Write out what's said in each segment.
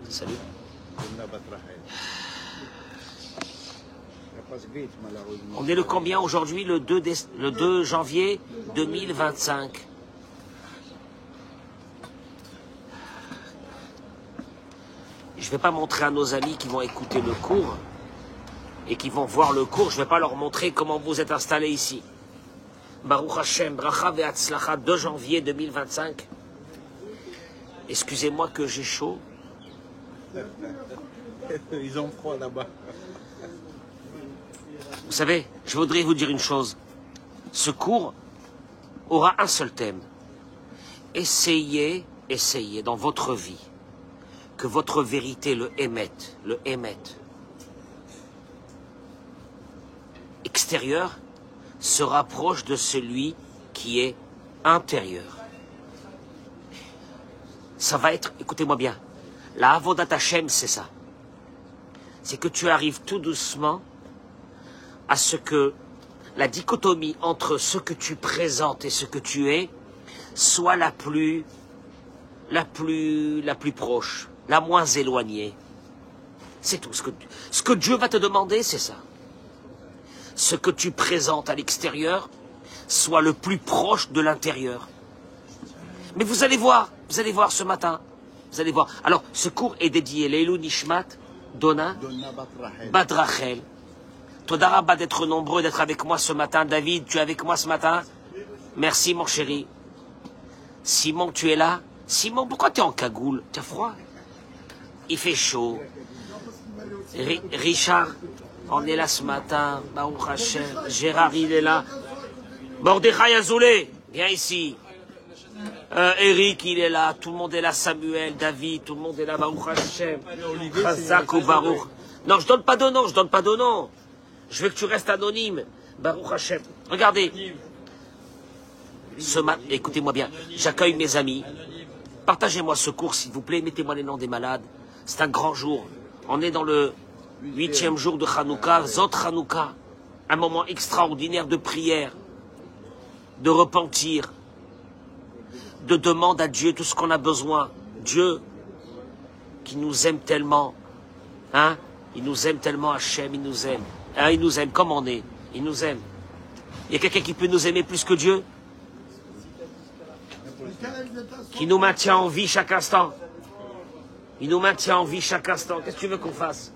Salut. On est le combien aujourd'hui? Le 2 janvier 2025. Je ne vais pas montrer à nos amis qui vont écouter le cours et qui vont voir le cours, je ne vais pas leur montrer comment vous êtes installés ici. Baruch Hashem, Bracha ve'atzlacha, 2 janvier 2025. Excusez-moi que j'ai chaud. Ils ont froid là-bas. Vous savez, je voudrais vous dire une chose. Ce cours aura un seul thème. Essayez dans votre vie que votre vérité, le émet, extérieur, se rapproche de celui qui est intérieur. Ça va être, écoutez-moi bien, la Avodat Hashem, c'est ça. C'est que tu arrives tout doucement à ce que la dichotomie entre ce que tu présentes et ce que tu es soit la plus proche, la moins éloignée. C'est tout. Ce que Dieu va te demander, c'est ça. Ce que tu présentes à l'extérieur soit le plus proche de l'intérieur. Mais vous allez voir ce matin. Vous allez voir. Alors, ce cours est dédié Leilou Nishmat, Donna Bat Rachel. Toda Rabba d'être nombreux, d'être avec moi ce matin. David, tu es avec moi ce matin? Merci, mon chéri. Simon, tu es là? Simon, pourquoi tu es en cagoule? Tu as froid? Il fait chaud. Richard, on est là ce matin. Baruch Hashem. Gérard, il est là. Mordechai Azoulay, viens ici. Eric, il est là. Tout le monde est là. Samuel, David, tout le monde est là. Baruch Hashem. Chazak ou Baruch. Non, je donne pas de nom. Je veux que tu restes anonyme. Baruch Hashem. Regardez. Écoutez-moi bien. J'accueille mes amis. Partagez-moi ce cours, s'il vous plaît. Mettez-moi les noms des malades. C'est un grand jour. On est dans le 8e jour de Hanouka, Zot Hanouka. Un moment extraordinaire de prière, de repentir, de demande à Dieu tout ce qu'on a besoin. Dieu, qui nous aime tellement. Hein? Il nous aime tellement, Hachem, il nous aime. Hein, il nous aime comme on est. Il nous aime. Il y a quelqu'un qui peut nous aimer plus que Dieu? Qui nous maintient en vie chaque instant. Il nous maintient en vie chaque instant. Qu'est-ce que tu veux qu'on fasse?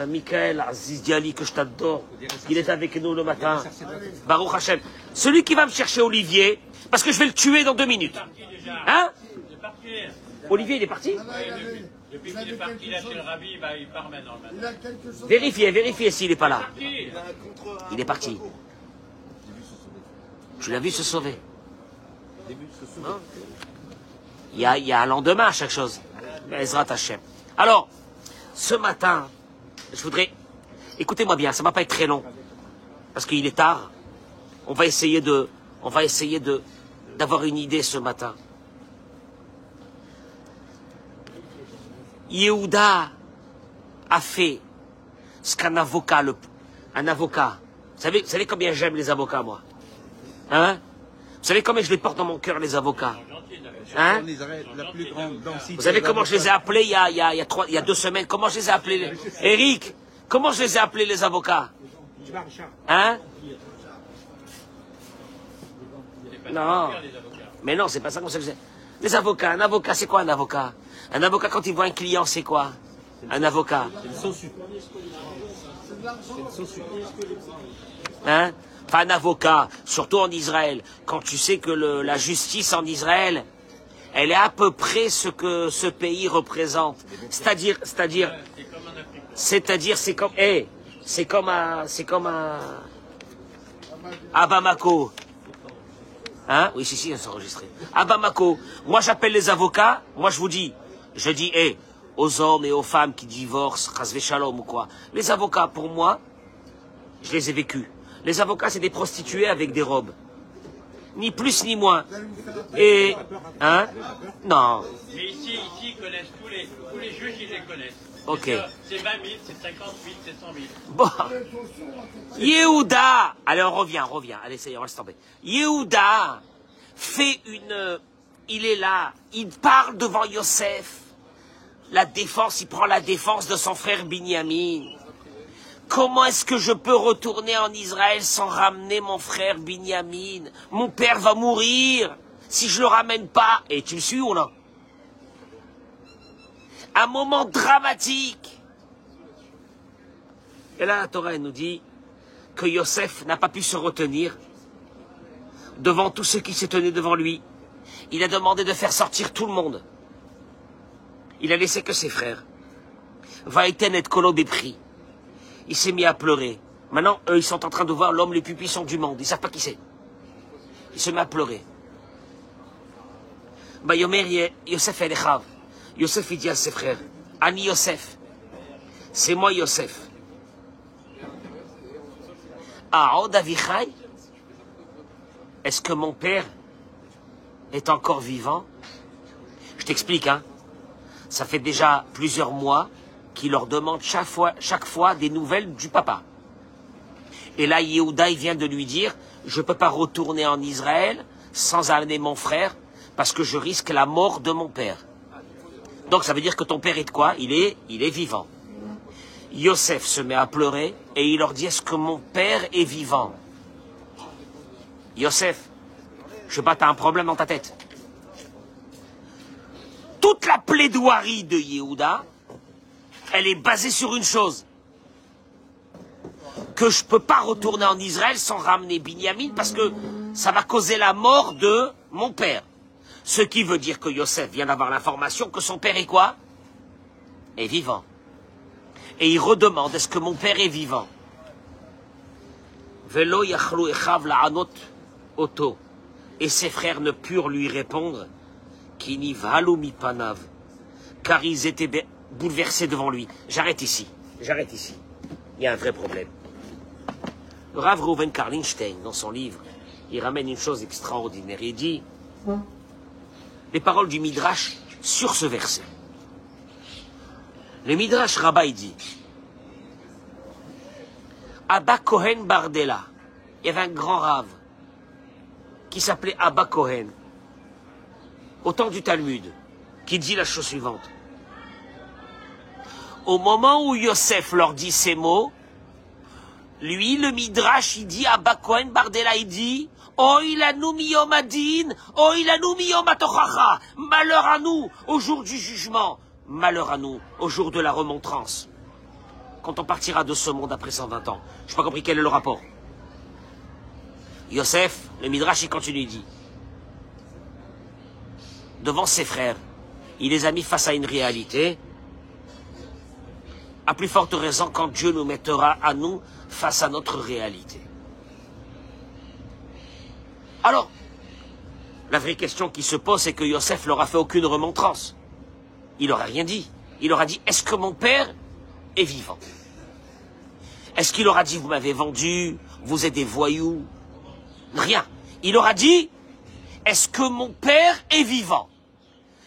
Michael, Aziz Diali, que je t'adore. Il est avec nous le matin. Baruch Hashem. Celui qui va me chercher Olivier, parce que je vais le tuer dans 2 minutes. Hein? Olivier, il est parti? Depuis qu'il est parti là chez le rabbi, il part maintenant. Vérifiez s'il n'est pas là. Il est parti. Tu l'as vu se sauver? Il y a un lendemain à chaque chose. Ezrat Hashem. Alors, ce matin, je voudrais... Écoutez-moi bien, ça ne va pas être très long. Parce qu'il est tard. On va essayer d'avoir une idée ce matin. Yehuda a fait ce qu'un avocat... Un avocat... Vous savez combien j'aime les avocats, moi? Hein? Vous savez combien je les porte dans mon cœur, les avocats? Hein? Vous savez comment je les ai appelés il y a 2 semaines? Comment je les ai appelés? Eric, comment je les ai appelés, les avocats? Hein? Non. Mais non, c'est pas ça comme ça que je... Les avocats, un avocat, c'est quoi un avocat? Un avocat, quand il voit un client, c'est quoi? Un avocat. Hein? Enfin, un avocat, surtout en Israël, quand tu sais que la justice en Israël, elle est à peu près ce que ce pays représente. C'est-à-dire, c'est comme à Bamako. Hein? Oui, si, c'est enregistré. À Bamako. Moi, j'appelle les avocats, moi, je dis, aux hommes et aux femmes qui divorcent, chasvé shalom ou quoi. Les avocats, pour moi, je les ai vécus. Les avocats, c'est des prostituées avec des robes. Ni plus ni moins. Et... Hein? Non. Mais ici, ils connaissent tous les juges, ils les connaissent. Ok. C'est 20 000, c'est 58, c'est 100 000. Bon. Yehuda. Allez, on revient. Allez, ça y est, on reste tomber. Yehuda fait une... Il est là. Il parle devant Yosef. La défense, il prend la défense de son frère Binyamin. Comment est-ce que je peux retourner en Israël sans ramener mon frère Binyamin? Mon père va mourir si je le ramène pas. Et tu me suis ou non? Un moment dramatique. Et là, la Torah elle nous dit que Yosef n'a pas pu se retenir devant tous ceux qui se tenaient devant lui. Il a demandé de faire sortir tout le monde. Il a laissé que ses frères. Vaïten et Kolo Bepri. Il s'est mis à pleurer. Maintenant, eux, ils sont en train de voir l'homme le plus puissant du monde. Ils ne savent pas qui c'est. Il se met à pleurer. Bah, Yomer, Yosef el Echav. Yosef, il dit à ses frères, Ani Yosef. C'est moi, Yosef. Aod Avichai. Est-ce que mon père est encore vivant? Je t'explique, hein. Ça fait déjà plusieurs mois qu'il leur demande chaque fois des nouvelles du papa. Et là, Yehuda, il vient de lui dire, je ne peux pas retourner en Israël sans amener mon frère parce que je risque la mort de mon père. Donc ça veut dire que ton père est de quoi? Il est vivant. Yosef se met à pleurer et il leur dit, est-ce que mon père est vivant? Yosef, je sais pas, t'as un problème dans ta tête. Toute la plaidoirie de Yehuda, elle est basée sur une chose. Que je ne peux pas retourner en Israël sans ramener Binyamin parce que ça va causer la mort de mon père. Ce qui veut dire que Yosef vient d'avoir l'information que son père est quoi? Est vivant. Et il redemande, est-ce que mon père est vivant? Velo yachlu echav la'anot oto. Et ses frères ne purent lui répondre, Kini valu mi panav, car ils étaient bouleversés devant lui. J'arrête ici. Il y a un vrai problème. Le Rav Reuven Karlinstein, dans son livre, il ramène une chose extraordinaire. Il dit les paroles du Midrash sur ce verset. Le Midrash Rabbah, il dit Abba Cohen Bardella, il y avait un grand Rav qui s'appelait Abba Cohen, au temps du Talmud, qui dit la chose suivante. Au moment où Yosef leur dit ces mots, lui, le Midrash, il dit, Abba Cohen Bardella, il dit, Oy lanu miyom adin, oy lanu miyom atochacha, malheur à nous au jour du jugement, malheur à nous au jour de la remontrance, quand on partira de ce monde après 120 ans. Je n'ai pas compris quel est le rapport. Yosef, le Midrash, il continue, il dit, devant ses frères, il les a mis face à une réalité, à plus forte raison quand Dieu nous mettra à nous face à notre réalité. Alors, la vraie question qui se pose, c'est que Yosef leur a fait aucune remontrance. Il leur a rien dit. Il leur a dit, est-ce que mon père est vivant? Est-ce qu'il leur a dit, vous m'avez vendu, vous êtes des voyous? Rien. Il leur a dit, est-ce que mon père est vivant?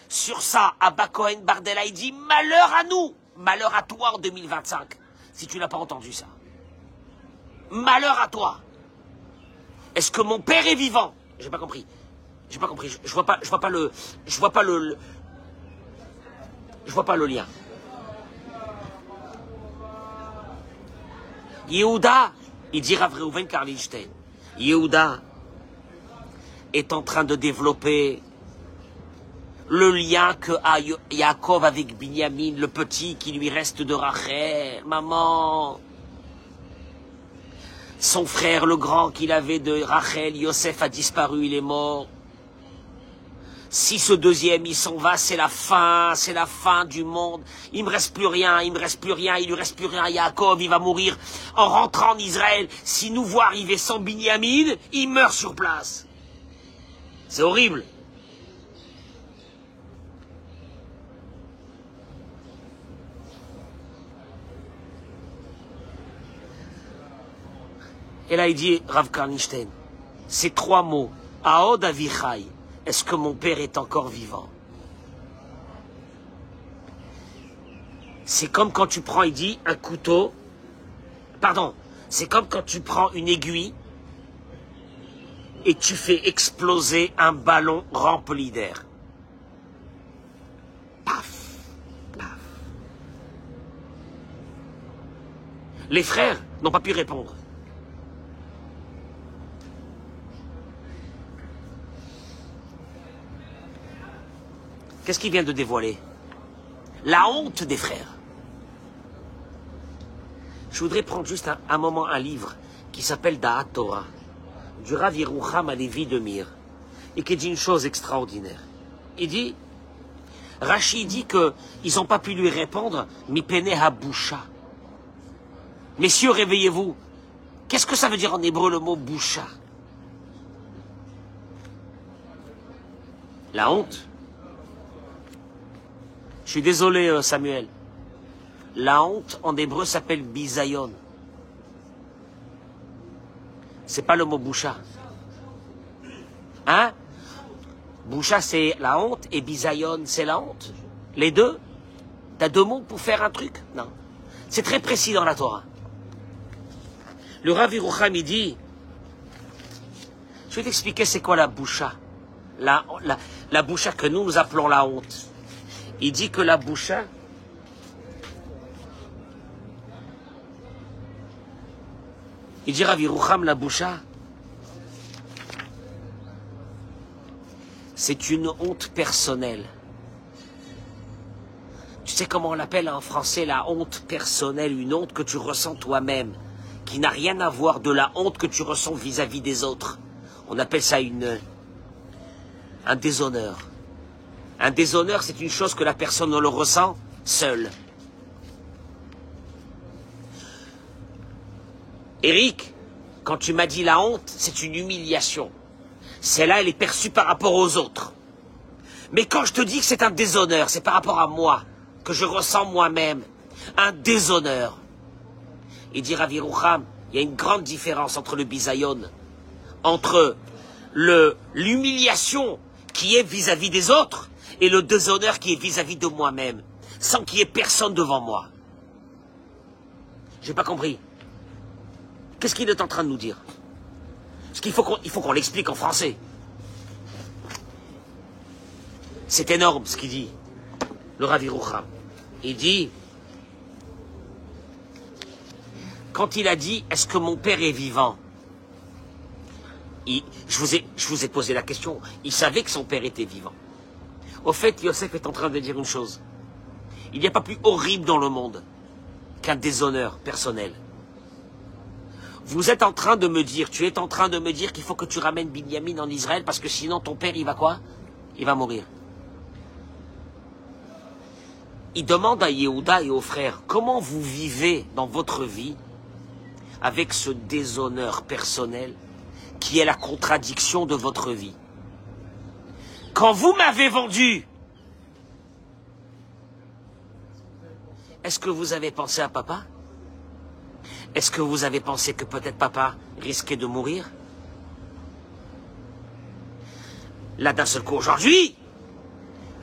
Sur ça, Abba Cohen Bardella, il dit, malheur à nous, malheur à toi en 2025, si tu n'as pas entendu ça. Malheur à toi. Est-ce que mon père est vivant? J'ai pas compris. Je vois pas le lien. Yehuda, il dit Rav Reuven Karlinstein, Yehuda est en train de développer le lien que a Yaakov avec Binyamin, le petit qui lui reste de Rachel. Maman, son frère le grand qu'il avait de Rachel, Yosef, a disparu, il est mort. Si ce deuxième il s'en va, c'est la fin du monde. Il me reste plus rien, il lui reste plus rien. Yaakov, il va mourir en rentrant en Israël. S'il nous voit arriver sans Binyamin, il meurt sur place. C'est horrible. Et là, il dit, Rav Karlinstein, ces trois mots, Aod Avichai, est-ce que mon père est encore vivant? C'est comme quand tu prends, il dit, un couteau, c'est comme quand tu prends une aiguille et tu fais exploser un ballon rempli d'air. Paf, paf. Les frères n'ont pas pu répondre. Qu'est-ce qu'il vient de dévoiler? La honte des frères. Je voudrais prendre juste un moment un livre qui s'appelle Da'at Torah, du Rav Yerucham Halevi de Mir, et qui dit une chose extraordinaire. Il dit, Rashi dit qu'ils n'ont pas pu lui répondre, Mipene Habusha. Messieurs, réveillez-vous. Qu'est-ce que ça veut dire en hébreu le mot Busha? La honte. Je suis désolé, Samuel. La honte, en hébreu, s'appelle bisayon. C'est pas le mot boucha. Hein? Boucha, c'est la honte, et bisayon, c'est la honte. Les deux? T'as deux mots pour faire un truc? Non. C'est très précis dans la Torah. Le Rav Yerucham, il dit, je vais t'expliquer c'est quoi la boucha. La boucha que nous appelons la honte. Il dit que la boucha, il dit Rav Yerucham, la boucha, c'est une honte personnelle. Tu sais comment on l'appelle en français, la honte personnelle, une honte que tu ressens toi-même, qui n'a rien à voir de la honte que tu ressens vis-à-vis des autres. On appelle ça un déshonneur. Un déshonneur, c'est une chose que la personne ne le ressent seule. Eric, quand tu m'as dit la honte, c'est une humiliation. Celle-là, elle est perçue par rapport aux autres. Mais quand je te dis que c'est un déshonneur, c'est par rapport à moi, que je ressens moi-même. Un déshonneur. Il dit Rav Yerucham, il y a une grande différence entre le bisayon, entre l'humiliation qui est vis-à-vis des autres, et le déshonneur qui est vis-à-vis de moi-même, sans qu'il y ait personne devant moi. J'ai pas compris. Qu'est-ce qu'il est en train de nous dire? Parce qu'il faut qu'on l'explique en français. C'est énorme ce qu'il dit, le Rav Yerucham. Il dit, quand il a dit, est-ce que mon père est vivant? Je vous ai posé la question, il savait que son père était vivant. Au fait, Yosef est en train de dire une chose. Il n'y a pas plus horrible dans le monde qu'un déshonneur personnel. Vous êtes en train de me dire, tu es en train de me dire qu'il faut que tu ramènes Binyamin en Israël parce que sinon ton père, il va quoi? Il va mourir. Il demande à Yehuda et aux frères, comment vous vivez dans votre vie avec ce déshonneur personnel qui est la contradiction de votre vie? Quand vous m'avez vendu, est-ce que vous avez pensé à papa? Est-ce que vous avez pensé que peut-être papa risquait de mourir? Là, d'un seul coup, aujourd'hui,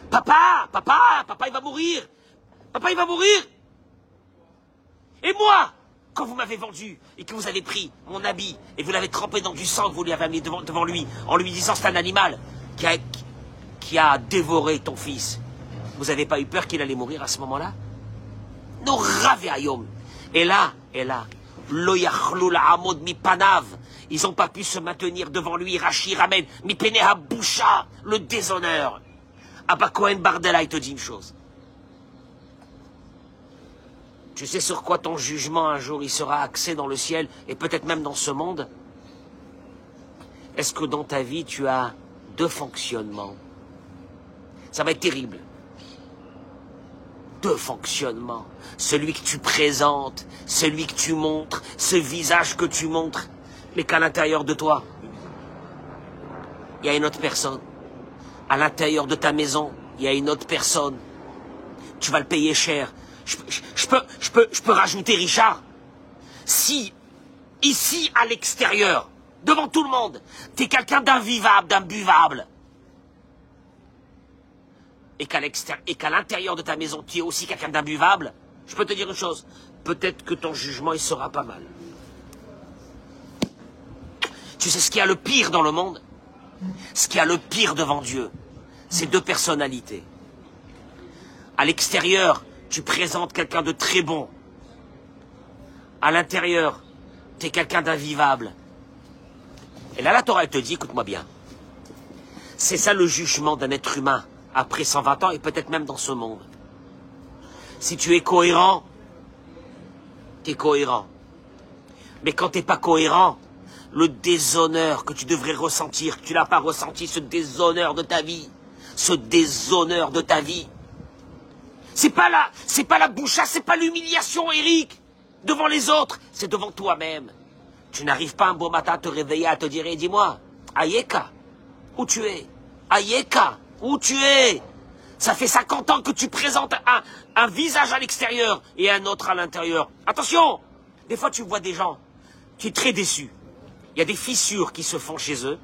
papa, il va mourir. Papa, il va mourir. Et moi, quand vous m'avez vendu et que vous avez pris mon habit et vous l'avez trempé dans du sang que vous lui avez mis devant lui, en lui disant c'est un animal qui a dévoré ton fils, vous n'avez pas eu peur qu'il allait mourir à ce moment-là? Non, ravé ayom. Et là, lo yachlou la'amod mi panav. Ils n'ont pas pu se maintenir devant lui. Rashi ramène mi pene habusha, le déshonneur. Abba Cohen Bardella, il te dit une chose. Tu sais sur quoi ton jugement un jour il sera axé dans le ciel et peut-être même dans ce monde? Est-ce que dans ta vie tu as deux fonctionnements? Ça va être terrible. Deux fonctionnements. Celui que tu présentes, celui que tu montres, ce visage que tu montres, mais qu'à l'intérieur de toi, il y a une autre personne. À l'intérieur de ta maison, il y a une autre personne. Tu vas le payer cher. Je peux rajouter, Richard. Si, ici, à l'extérieur, devant tout le monde, t'es quelqu'un d'invivable, d'imbuvable, et qu'à l'intérieur de ta maison, tu es aussi quelqu'un d'imbuvable, je peux te dire une chose, peut-être que ton jugement, il sera pas mal. Tu sais ce qu'il y a le pire dans le monde? Ce qu'il y a le pire devant Dieu, c'est deux personnalités. À l'extérieur, tu présentes quelqu'un de très bon. À l'intérieur, tu es quelqu'un d'invivable. Et là, la Torah, elle te dit, écoute-moi bien, c'est ça le jugement d'un être humain après 120 ans et peut-être même dans ce monde. Si tu es cohérent, tu es cohérent. Mais quand tu n'es pas cohérent, le déshonneur que tu devrais ressentir, que tu n'as pas ressenti, ce déshonneur de ta vie, ce déshonneur de ta vie, c'est pas la boucha, c'est pas l'humiliation, Eric, devant les autres, c'est devant toi-même. Tu n'arrives pas un beau matin à te réveiller, à te dire, eh, dis-moi, Ayeka, où tu es? Ayeka, où tu es? Ça fait 50 ans que tu présentes un visage à l'extérieur et un autre à l'intérieur. Attention, des fois tu vois des gens, tu es très déçu. Il y a des fissures qui se font chez eux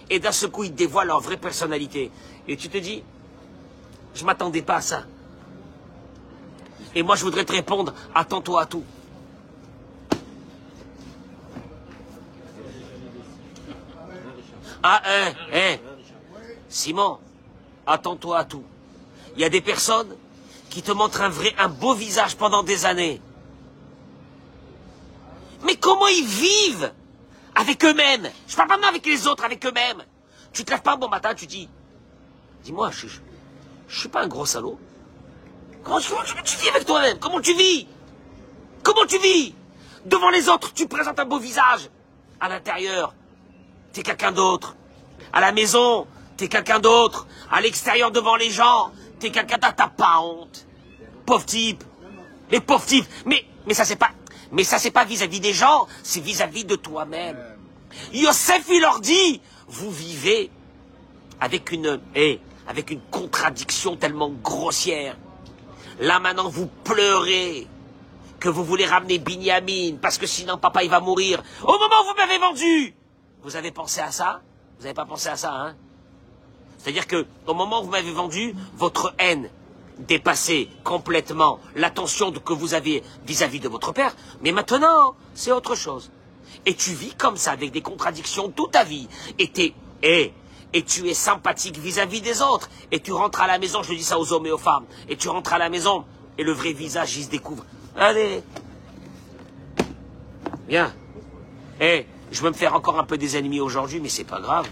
et d'un seul coup ils dévoilent leur vraie personnalité. Et tu te dis, je m'attendais pas à ça. Et moi je voudrais te répondre, attends-toi à tout. Ah, Simon, attends-toi à tout. Il y a des personnes qui te montrent un beau visage pendant des années. Mais comment ils vivent avec eux-mêmes? Je parle pas même avec les autres, avec eux-mêmes. Tu te lèves pas un bon matin, tu dis, dis-moi, je suis pas un gros salaud. Comment tu vis avec toi-même? Comment tu vis? Comment tu vis? Devant les autres, tu présentes un beau visage. À l'intérieur, t'es quelqu'un d'autre. À la maison, t'es quelqu'un d'autre. À l'extérieur, devant les gens, t'es quelqu'un d'autre. T'as pas honte. Pauvre type. Mais pauvre type. Mais ça, c'est pas... Mais ça, c'est pas vis-à-vis des gens, c'est vis-à-vis de toi-même. Yosef, il leur dit, vous vivez avec une contradiction tellement grossière. Là, maintenant, vous pleurez que vous voulez ramener Binyamin, parce que sinon, papa, il va mourir. Au moment où vous m'avez vendu, vous avez pensé à ça? Vous n'avez pas pensé à ça, hein? C'est-à-dire que, au moment où vous m'avez vendu, votre haine dépassait complètement l'attention que vous avez vis-à-vis de votre père. Mais maintenant, c'est autre chose. Et tu vis comme ça, avec des contradictions toute ta vie. Et tu es sympathique vis-à-vis des autres. Et tu rentres à la maison, je dis ça aux hommes et aux femmes, et tu rentres à la maison, et le vrai visage, il se découvre. Allez, viens. Je vais me faire encore un peu des ennemis aujourd'hui, mais c'est pas grave.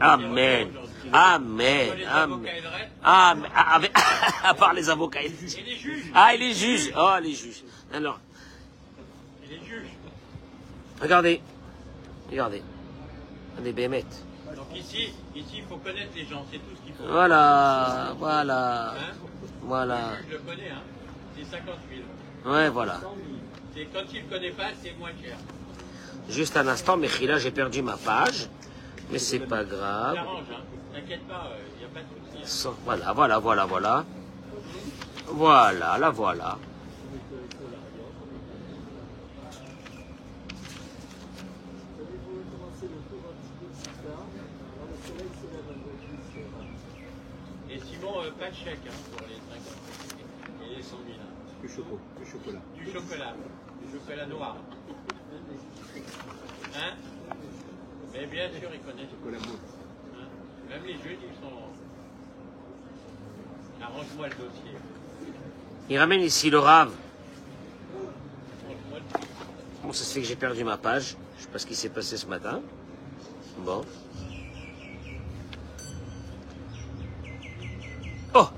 Amen. Amen. Amen. Amen. À part les avocats. Et les juges. Ah, et les juges. Oh, les juges. Alors. Et les juges. Regardez. Regardez. On est bémettes. Donc ici, il faut connaître les gens, c'est tout ce qu'il faut. Voilà. Voilà. Hein? Voilà. Je le connais, hein. C'est 50 000. Ouais, voilà. Et quand il ne connaît pas, c'est moins cher. Juste un instant, Mechila, j'ai perdu ma page. Mais c'est pas grave. T'arranges, hein. T'inquiète pas, il n'y a pas de souci. Voilà, voilà, voilà, voilà. Voilà, la voilà. Et Simon, pas de chèque hein, pour les 50 et les 100 000. Hein. Du chocolat. Du chocolat noir. Hein? Mais bien sûr, ils connaissent. Chocolat mou. Hein? Même les jeunes, ils sont... Arrange-moi le dossier. Il ramène ici le rave. Arrange-moi le... Bon, ça se fait que j'ai perdu ma page. Je sais pas ce qui s'est passé ce matin. Bon. Oh!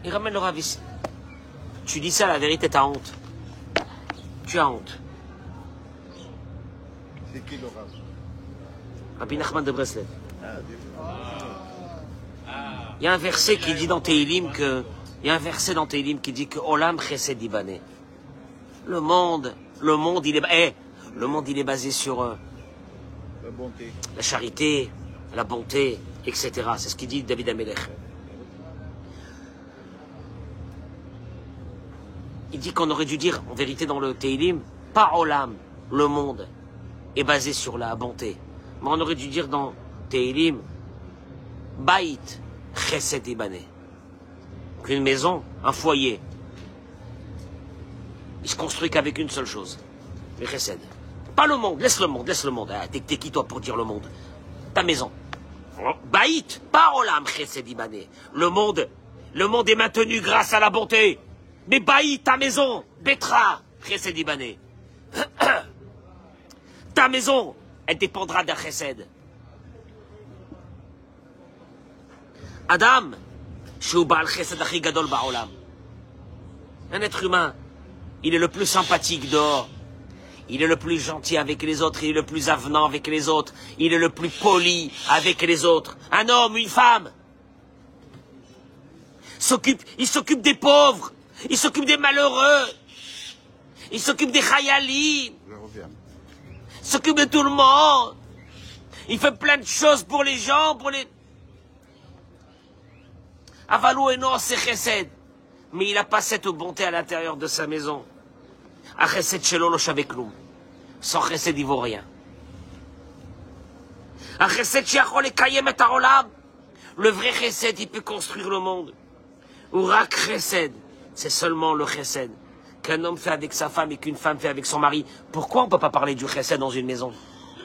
Il ramène le rave ici. Tu dis ça, la vérité, t'as honte. Tu as honte. C'est qui le rave? Rabbi Nachman de Breslev. Ah, Il y a un verset qui dit dans Tehilim que... Il y a un verset dans Tehilim qui dit que Olam Chesed Ibané. Le monde, il est... le monde, il est basé sur La bonté. la charité, la bonté, etc. C'est ce qu'il dit David Amelech. Il dit qu'on aurait dû dire, en vérité, dans le Tehilim, pas Olam, le monde, est basé sur la bonté. Mais on aurait dû dire dans Tehilim, Bait Chesed Ibané. Qu'une maison, un foyer, il se construit qu'avec une seule chose, le Chesed. Pas le monde, laisse le monde, laisse le monde. Ah, t'es qui toi pour dire le monde? Ta maison. Bait, pas Olam Chesed Ibané. Le monde est maintenu grâce à la bonté. Mais Baï, ta maison, Betra, chesed ibané. Ta maison, elle dépendra d'un chesed. Adam, shu ba'al chesed achi gadol ba'olam. Un être humain, il est le plus sympathique dehors. Il est le plus gentil avec les autres, il est le plus avenant avec les autres, il est le plus poli avec les autres. Un homme, une femme, il s'occupe des pauvres, il s'occupe des malheureux, il s'occupe des chayalim, il s'occupe de tout le monde. Il fait plein de choses pour les gens, pour les... Avalou et non, c'est chesed. Mais il n'a pas cette bonté à l'intérieur de sa maison. A chesed shelo lo shave kloum. Sans chesed, il vaut rien. A chesed sheyachol lekayem et haolam. Le vrai chesed, il peut construire le monde. Ou rak chesed, c'est seulement le chesed qu'un homme fait avec sa femme et qu'une femme fait avec son mari. Pourquoi on ne peut pas parler du chesed dans une maison?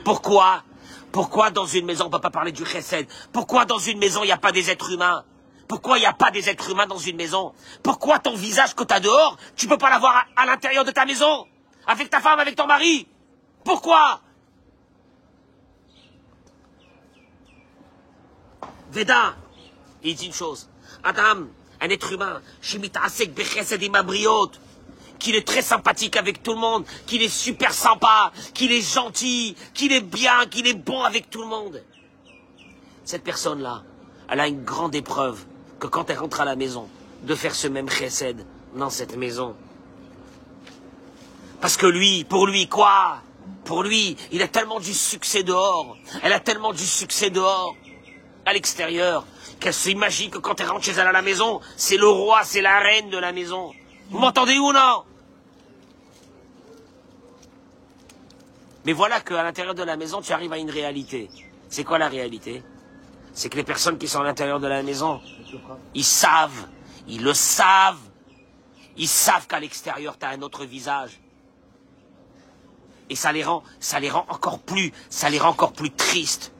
Pourquoi? Pourquoi dans une maison on ne peut pas parler du chesed? Pourquoi dans une maison il n'y a pas des êtres humains? Pourquoi il n'y a pas des êtres humains dans une maison? Pourquoi ton visage que tu as dehors, tu ne peux pas l'avoir à l'intérieur de ta maison? Avec ta femme, avec ton mari? Pourquoi? Veda, il dit une chose. Adam, un être humain, Shemitasek bechesed imabriot, qu'il est très sympathique avec tout le monde, qu'il est super sympa, qu'il est gentil, qu'il est bien, qu'il est bon avec tout le monde. Cette personne-là, elle a une grande épreuve que quand elle rentre à la maison, de faire ce même chesed dans cette maison. Parce que lui, pour lui, quoi? Pour lui, il a tellement du succès dehors, elle a tellement du succès dehors, à l'extérieur, qu'elle s'imagine que quand elle rentre chez elle à la maison, c'est le roi, c'est la reine de la maison. Vous m'entendez ou non? Mais voilà qu'à l'intérieur de la maison, tu arrives à une réalité. C'est quoi la réalité? C'est que les personnes qui sont à l'intérieur de la maison, ils savent, ils le savent, ils savent qu'à l'extérieur, tu as un autre visage. Et ça les rend encore plus tristes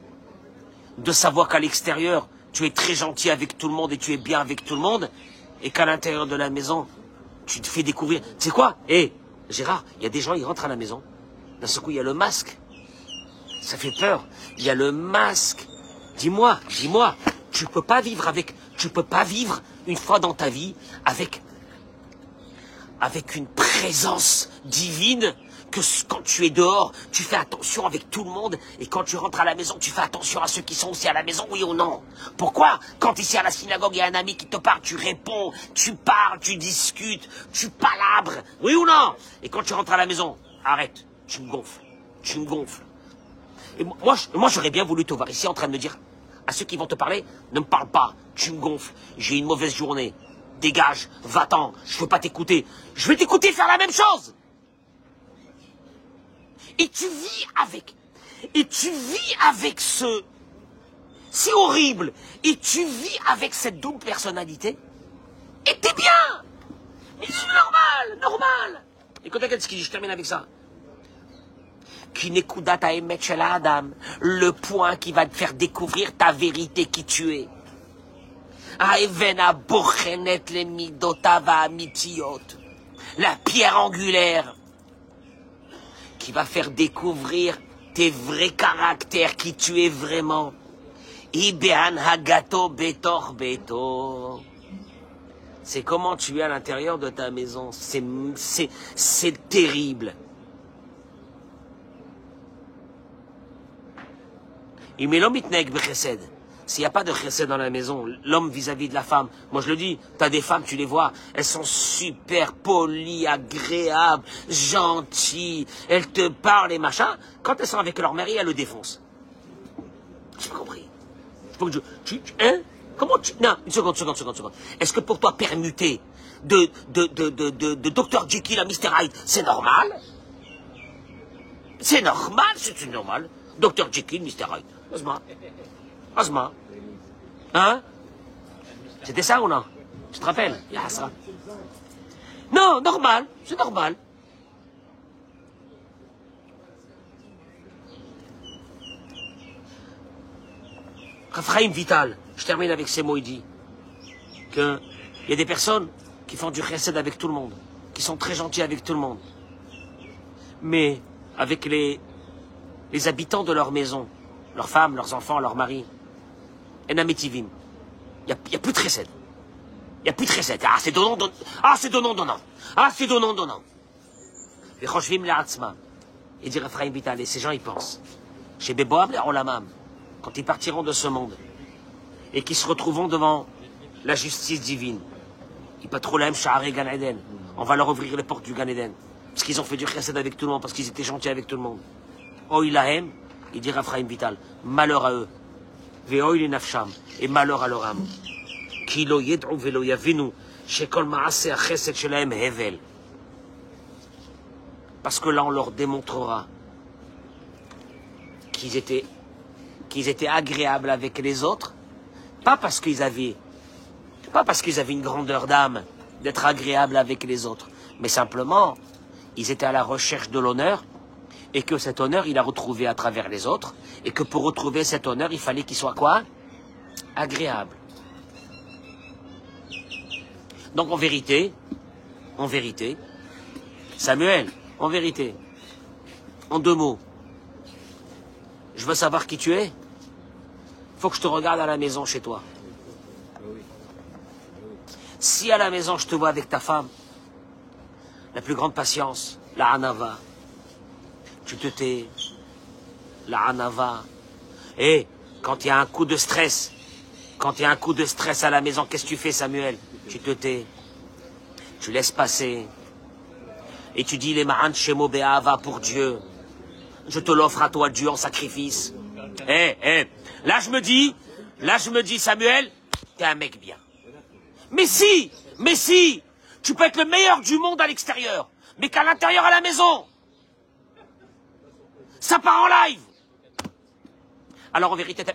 de savoir qu'à l'extérieur, tu es très gentil avec tout le monde et tu es bien avec tout le monde, et qu'à l'intérieur de la maison, tu te fais découvrir. Tu sais quoi? Gérard, il y a des gens, ils rentrent à la maison, d'un seul coup, il y a le masque. Ça fait peur. Il y a le masque. Dis-moi, tu peux pas vivre une fois dans ta vie avec une présence divine, que quand tu es dehors, tu fais attention avec tout le monde, et quand tu rentres à la maison, tu fais attention à ceux qui sont aussi à la maison, oui ou non? Pourquoi? Quand ici à la synagogue, il y a un ami qui te parle, tu réponds, tu parles, tu discutes, tu palabres, oui ou non? Et quand tu rentres à la maison, arrête, tu me gonfles. Et moi j'aurais bien voulu te voir ici en train de me dire à ceux qui vont te parler, ne me parle pas, tu me gonfles, j'ai une mauvaise journée, dégage, va-t'en, je veux pas t'écouter, je vais t'écouter faire la même chose. Et tu vis avec ce, c'est horrible, et tu vis avec cette double personnalité, et t'es bien, mais c'est normal. Écoute, regarde ce qu'il dit, je termine avec ça. Adam, le point qui va te faire découvrir ta vérité, qui tu es. La pierre angulaire qui va faire découvrir tes vrais caractères, qui tu es vraiment. C'est comment tu es à l'intérieur de ta maison. C'est terrible. S'il n'y a pas de chesed dans la maison, l'homme vis-à-vis de la femme, moi je le dis, tu as des femmes, tu les vois, elles sont super polies, agréables, gentilles, elles te parlent et machin. Quand elles sont avec leur mari, elles le défoncent. J'ai pas compris. Hein? Comment tu... Non, une seconde. Est-ce que pour toi, permuter de Dr. Jekyll à Mr. Hyde, c'est normal? C'est normal. Dr. Jekyll, Mr. Hyde. Asma. Hein? C'était ça ou non? Tu te rappelles? Ça. Non, normal. C'est normal. Raphaïm Vital, je termine avec ces mots, il dit qu'il y a des personnes qui font du chesed avec tout le monde, qui sont très gentils avec tout le monde. mais avec les habitants de leur maison, leurs femmes, leurs enfants, leurs maris. Enametivim. Il n'y a plus de chesed. Il n'y a plus de chesed. Ah, c'est donnant, donnant. Ah, c'est donnant, donnant. Ah, c'est donnant, donnant. Et Choshvim La'atzma. Et dit Ephraim Vital, et ces gens y pensent. Chez Beboam, les Olamam, quand ils partiront de ce monde, et qu'ils se retrouveront devant la justice divine, ils patrolent Sha'arei Gan Eden. On va leur ouvrir les portes du Gan Eden. Parce qu'ils ont fait du chesed avec tout le monde, parce qu'ils étaient gentils avec tout le monde. Oilahem, il dit Ephraim Vital, malheur à eux. Ve'oil nafsham, et malheur à leur âme. Ki lo yed'u ve'lo yavinu, shekol ma'aseh hachesed shelahem hevel. Parce que là, on leur démontrera qu'ils étaient agréables avec les autres, pas parce qu'ils avaient une grandeur d'âme d'être agréables avec les autres, mais simplement, ils étaient à la recherche de l'honneur, et que cet honneur, il a retrouvé à travers les autres, et que pour retrouver cet honneur, il fallait qu'il soit quoi? Agréable. Donc en vérité, Samuel, en vérité, en 2 mots, je veux savoir qui tu es. Faut que je te regarde à la maison chez toi. Si à la maison je te vois avec ta femme, la plus grande patience, la hanava, tu te tais, la hanava. Et quand il y a un coup de stress, à la maison, qu'est-ce que tu fais, Samuel? Tu te tais, tu laisses passer. Et tu dis les ma'an shemo be'ava pour Dieu. Je te l'offre à toi, Dieu, en sacrifice. Là je me dis, Samuel, t'es un mec bien. Mais si, tu peux être le meilleur du monde à l'extérieur, mais qu'à l'intérieur, à la maison, ça part en live. Alors en vérité,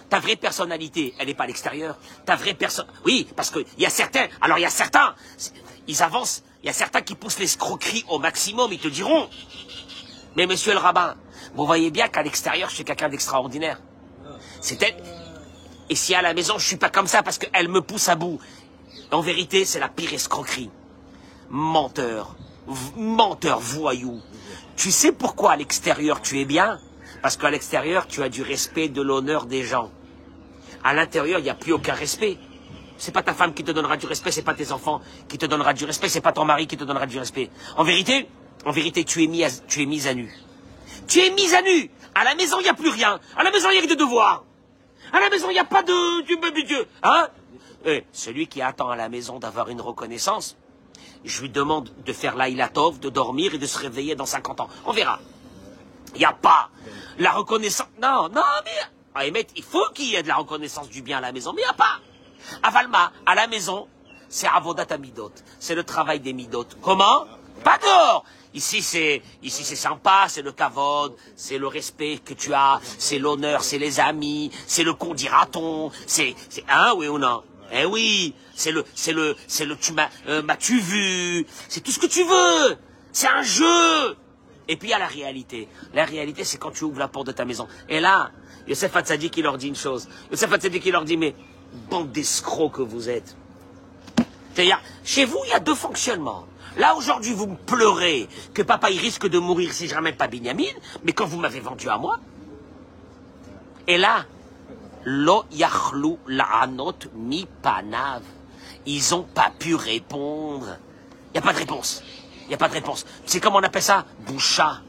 ta vraie personnalité, elle n'est pas à l'extérieur. Ta vraie personne, oui, parce que il y a certains, ils avancent. Il y a certains qui poussent l'escroquerie au maximum, ils te diront. Mais monsieur le rabbin, vous voyez bien qu'à l'extérieur, je suis quelqu'un d'extraordinaire. Et si à la maison, je suis pas comme ça parce qu'elle me pousse à bout. En vérité, c'est la pire escroquerie. Menteur, voyou. Tu sais pourquoi à l'extérieur tu es bien? Parce qu'à l'extérieur, tu as du respect, de l'honneur des gens. À l'intérieur, il n'y a plus aucun respect. C'est pas ta femme qui te donnera du respect, c'est pas tes enfants qui te donnera du respect, c'est pas ton mari qui te donnera du respect. En vérité, tu es mis à nu. Tu es mis à nu. À la maison, il n'y a plus rien. À la maison, il n'y a que des devoirs. À la maison, il n'y a pas de Dieu. Hein? Celui qui attend à la maison d'avoir une reconnaissance, je lui demande de faire l'aïlatov, de dormir et de se réveiller dans 50 ans. On verra. Il n'y a pas la reconnaissance. Non, mais il faut qu'il y ait de la reconnaissance du bien à la maison, mais il n'y a pas. Avalma, à la maison, c'est avodat amidot. C'est le travail des midot. Comment? Pas dehors. Ici c'est sympa, c'est le kavod, c'est le respect que tu as, c'est l'honneur, c'est les amis, c'est le qu'on dira-t-on, c'est oui ou non? Eh oui, c'est le m'as-tu vu, c'est tout ce que tu veux, c'est un jeu. Et puis il y a la réalité. La réalité, c'est quand tu ouvres la porte de ta maison. Et là, Yosef Hatzadik, il leur dit une chose. Yosef Hatzadik, il leur dit, mais bande d'escrocs que vous êtes. C'est-à-dire, chez vous, il y a 2 fonctionnements. Là, aujourd'hui, vous me pleurez que papa, il risque de mourir si je ramène pas Binyamin, mais quand vous m'avez vendu à moi. Et là, lo yachlu la'anot mi panav. Ils ont pas pu répondre. Il n'y a pas de réponse. Il n'y a pas de réponse. Tu sais comment on appelle ça? Boucha.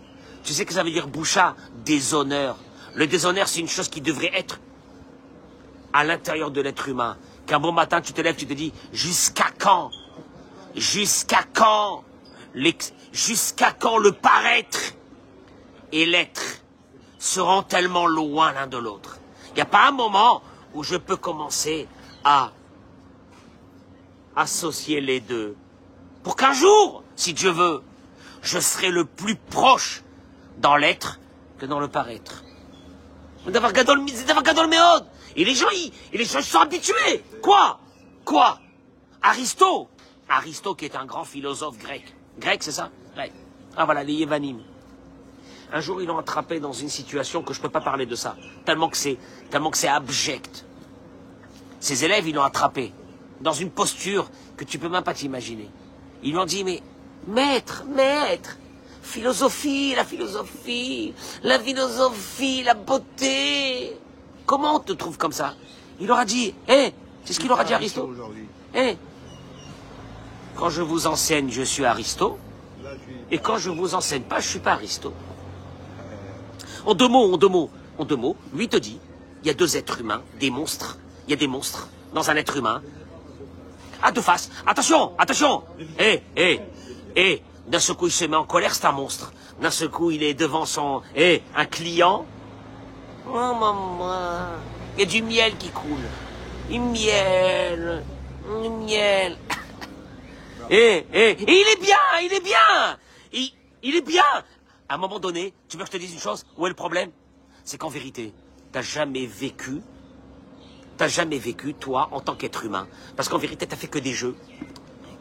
Tu sais que ça veut dire boucha? Déshonneur. Le déshonneur, c'est une chose qui devrait être à l'intérieur de l'être humain. Qu'un bon matin, tu te lèves, tu te dis, jusqu'à quand? Jusqu'à quand? Jusqu'à quand le paraître et l'être seront tellement loin l'un de l'autre? Il n'y a pas un moment où je peux commencer à associer les deux. Pour qu'un jour, si Dieu veut, je serai le plus proche dans l'être que dans le paraître. D'avoir gadol meod. Et les gens, ils sont habitués. Quoi? Aristo qui est un grand philosophe grec. Grec, c'est ça? Grec. Ah voilà, les Yévanim. Un jour, ils l'ont attrapé dans une situation que je ne peux pas parler de ça. Tellement que c'est abject. Ses élèves, ils l'ont attrapé dans une posture que tu ne peux même pas t'imaginer. Ils lui ont dit, mais maître, Philosophie, la beauté. Comment on te trouve comme ça? Il aura dit, c'est ce qu'il aura dit à Aristote. Quand je vous enseigne, je suis Aristote. Et quand je vous enseigne pas, je suis pas Aristote. En deux mots, lui te dit, il y a deux êtres humains, des monstres. Il y a des monstres dans un être humain. À deux faces. Attention. D'un seul coup, il se met en colère, c'est un monstre. D'un seul coup, il est devant son... un client. Oh, maman. Il y a du miel qui coule. Du miel. Et il est bien. Il est bien. À un moment donné, tu veux que je te dise une chose? Où est le problème? C'est qu'en vérité, t'as jamais vécu, toi, en tant qu'être humain. Parce qu'en vérité, t'as fait que des jeux.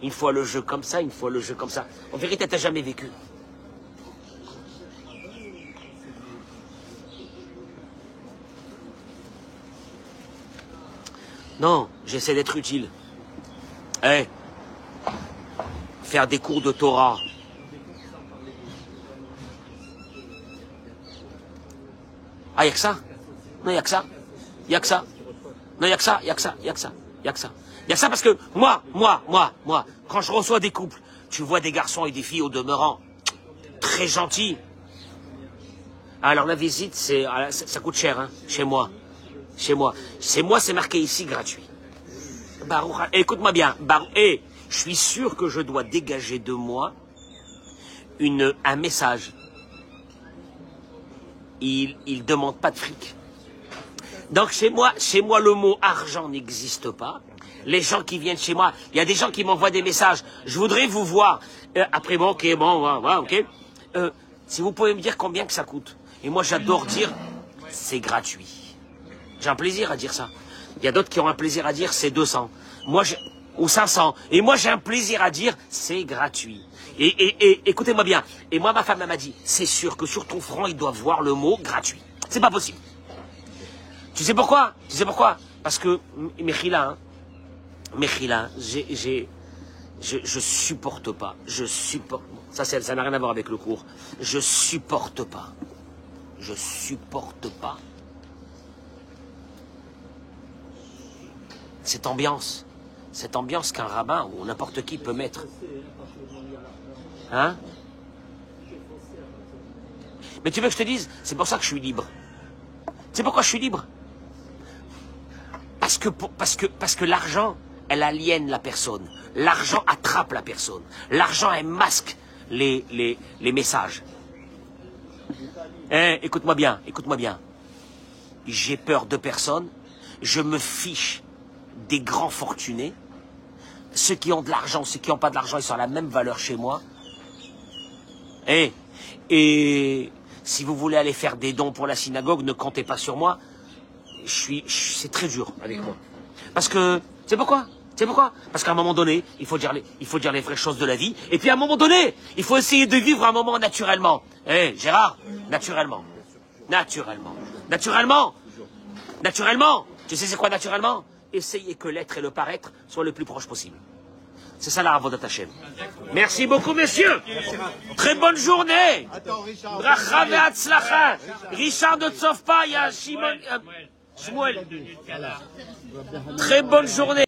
Une fois le jeu comme ça, une fois le jeu comme ça. En vérité, t'as jamais vécu. Non, j'essaie d'être utile. Faire des cours de Torah. Ah, y'a que ça? Non, y'a que ça. Non, y'a que ça parce que moi, quand je reçois des couples, tu vois des garçons et des filles au demeurant très gentils. Alors la visite, ça coûte cher, hein, chez moi. C'est marqué ici gratuit. Écoute-moi bien, je suis sûr que je dois dégager de moi un message. Il demande pas de fric. Donc chez moi, le mot argent n'existe pas. Les gens qui viennent chez moi, il y a des gens qui m'envoient des messages. Je voudrais vous voir. Après, ok. Si vous pouvez me dire combien que ça coûte. Et moi, j'adore dire, c'est gratuit. J'ai un plaisir à dire ça. Il y a d'autres qui ont un plaisir à dire, c'est 200. Ou 500. Et moi, j'ai un plaisir à dire, c'est gratuit. Et écoutez-moi bien. Et moi, ma femme m'a dit, c'est sûr que sur ton front, il doit voir le mot gratuit. C'est pas possible. Tu sais pourquoi? Parce que, Mechila, je supporte pas. Ça n'a rien à voir avec le cours. Je supporte pas. Cette ambiance qu'un rabbin ou n'importe qui peut mettre. Hein? Mais tu veux que je te dise? C'est pour ça que je suis libre. Tu sais pourquoi je suis libre? Parce que l'argent, elle aliène la personne. L'argent attrape la personne. L'argent, elle masque les messages. Écoute-moi bien. J'ai peur de personne. Je me fiche des grands fortunés. Ceux qui ont de l'argent, ceux qui n'ont pas de l'argent, ils sont à la même valeur chez moi. Et si vous voulez aller faire des dons pour la synagogue, ne comptez pas sur moi. C'est très dur avec moi. Parce que, c'est pourquoi? Parce qu'à un moment donné, il faut dire les vraies choses de la vie. Et puis à un moment donné, il faut essayer de vivre un moment naturellement. Gérard, naturellement. Tu sais c'est quoi naturellement? Essayez que l'être et le paraître soient le plus proches possible. C'est ça la Avodat Hashem. Merci beaucoup, messieurs. Très bonne journée. Bracha ve'atzlacha. Richard ne te sauve pas, il y a Shmuel. Très bonne journée.